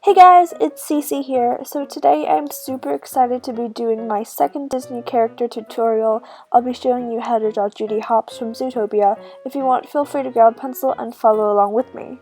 Hey guys, it's Cece here. So today I'm super excited to be doing my second Disney character tutorial. I'll be showing you how to draw Judy Hopps from Zootopia. If you want, feel free to grab a pencil and follow along with me.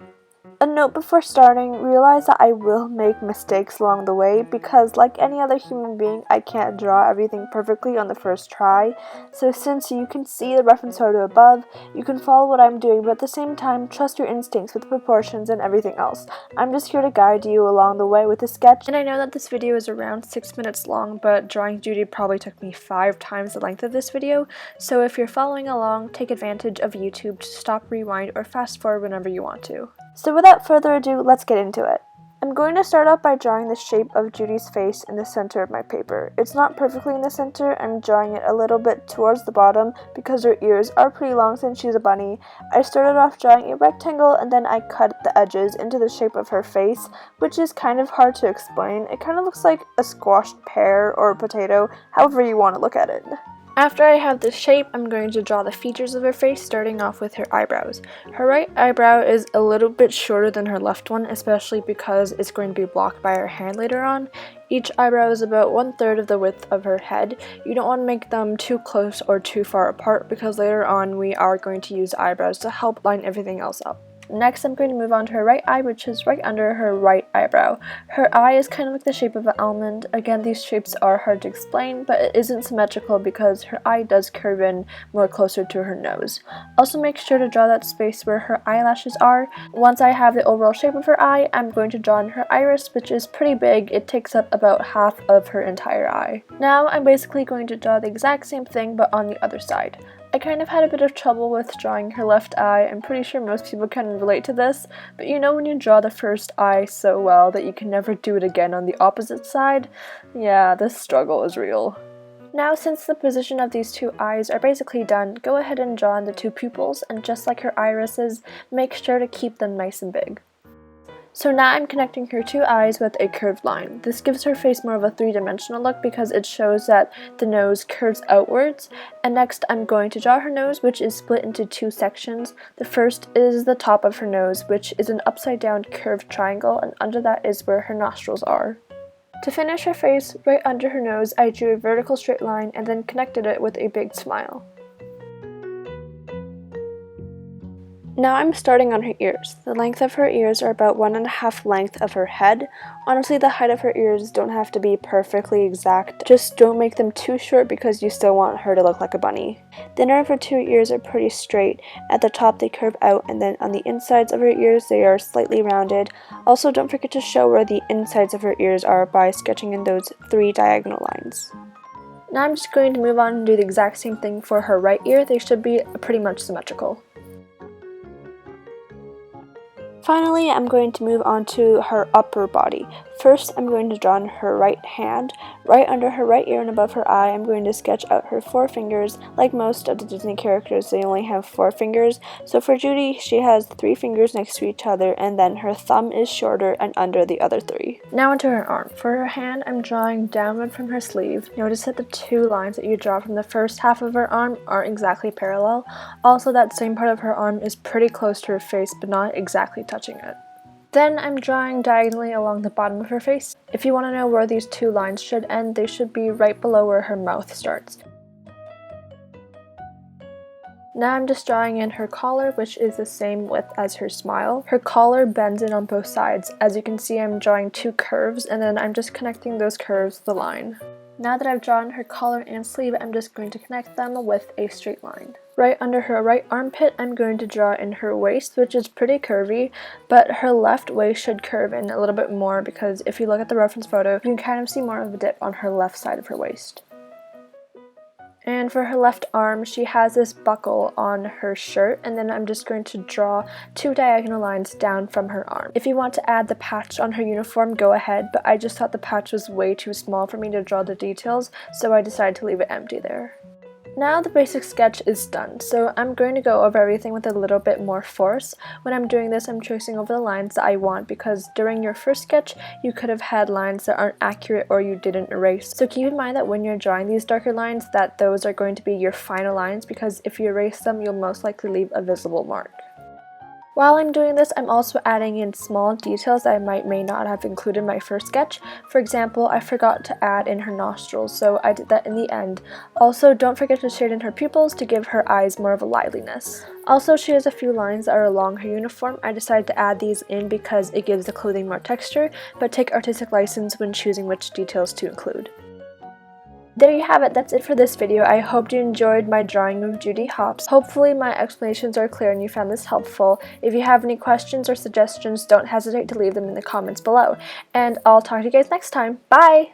A note before starting, realize that I will make mistakes along the way because like any other human being, I can't draw everything perfectly on the first try. So since you can see the reference photo above, you can follow what I'm doing, but at the same time, trust your instincts with proportions and everything else. I'm just here to guide you along the way with the sketch. And I know that this video is around 6 minutes long, but drawing Judy probably took me 5 times the length of this video. So if you're following along, take advantage of YouTube to stop, rewind, or fast forward whenever you want to. So without further ado, let's get into it. I'm going to start off by drawing the shape of Judy's face in the center of my paper. It's not perfectly in the center, I'm drawing it a little bit towards the bottom because her ears are pretty long since she's a bunny. I started off drawing a rectangle and then I cut the edges into the shape of her face, which is kind of hard to explain. It kind of looks like a squashed pear or a potato, however you want to look at it. After I have this shape, I'm going to draw the features of her face, starting off with her eyebrows. Her right eyebrow is a little bit shorter than her left one, especially because it's going to be blocked by her hand later on. Each eyebrow is about 1/3 of the width of her head. You don't want to make them too close or too far apart because later on we are going to use eyebrows to help line everything else up. Next, I'm going to move on to her right eye, which is right under her right eyebrow. Her eye is kind of like the shape of an almond. Again, these shapes are hard to explain, but it isn't symmetrical because her eye does curve in more closer to her nose. Also, make sure to draw that space where her eyelashes are. Once I have the overall shape of her eye, I'm going to draw in her iris, which is pretty big. It takes up about half of her entire eye. Now, I'm basically going to draw the exact same thing, but on the other side. I kind of had a bit of trouble with drawing her left eye. I'm pretty sure most people can relate to this, but you know when you draw the first eye so well that you can never do it again on the opposite side? Yeah, this struggle is real. Now, since the position of these two eyes are basically done, go ahead and draw in the two pupils, and just like her irises, make sure to keep them nice and big. So now I'm connecting her two eyes with a curved line. This gives her face more of a three-dimensional look because it shows that the nose curves outwards. And next I'm going to draw her nose, which is split into two sections. The first is the top of her nose, which is an upside down curved triangle, and under that is where her nostrils are. To finish her face, right under her nose, I drew a vertical straight line and then connected it with a big smile. Now I'm starting on her ears. The length of her ears are about 1.5 length of her head. Honestly, the height of her ears don't have to be perfectly exact. Just don't make them too short because you still want her to look like a bunny. The inner of her two ears are pretty straight. At the top they curve out, and then on the insides of her ears they are slightly rounded. Also, don't forget to show where the insides of her ears are by sketching in those 3 diagonal lines. Now I'm just going to move on and do the exact same thing for her right ear. They should be pretty much symmetrical. Finally, I'm going to move on to her upper body. First, I'm going to draw in her right hand. Right under her right ear and above her eye, I'm going to sketch out her 4 fingers. Like most of the Disney characters, they only have 4 fingers. So for Judy, she has 3 fingers next to each other, and then her thumb is shorter and under the other 3. Now onto her arm. For her hand, I'm drawing downward from her sleeve. Notice that the 2 lines that you draw from the first half of her arm aren't exactly parallel. Also, that same part of her arm is pretty close to her face, but not exactly touching it. Then I'm drawing diagonally along the bottom of her face. If you want to know where these 2 lines should end, they should be right below where her mouth starts. Now I'm just drawing in her collar, which is the same width as her smile. Her collar bends in on both sides. As you can see, I'm drawing 2 curves, and then I'm just connecting those curves to the line. Now that I've drawn her collar and sleeve, I'm just going to connect them with a straight line. Right under her right armpit, I'm going to draw in her waist, which is pretty curvy, but her left waist should curve in a little bit more because if you look at the reference photo, you can kind of see more of a dip on her left side of her waist. And for her left arm, she has this buckle on her shirt, and then I'm just going to draw 2 diagonal lines down from her arm. If you want to add the patch on her uniform, go ahead, but I just thought the patch was way too small for me to draw the details, so I decided to leave it empty there. Now the basic sketch is done, so I'm going to go over everything with a little bit more force. When I'm doing this, I'm tracing over the lines that I want because during your first sketch, you could have had lines that aren't accurate or you didn't erase. So keep in mind that when you're drawing these darker lines, that those are going to be your final lines because if you erase them, you'll most likely leave a visible mark. While I'm doing this, I'm also adding in small details that I may not have included in my first sketch. For example, I forgot to add in her nostrils, so I did that in the end. Also, don't forget to shade in her pupils to give her eyes more of a liveliness. Also, she has a few lines that are along her uniform. I decided to add these in because it gives the clothing more texture, but take artistic license when choosing which details to include. There you have it, that's it for this video. I hope you enjoyed my drawing of Judy Hopps. Hopefully my explanations are clear and you found this helpful. If you have any questions or suggestions, don't hesitate to leave them in the comments below. And I'll talk to you guys next time. Bye!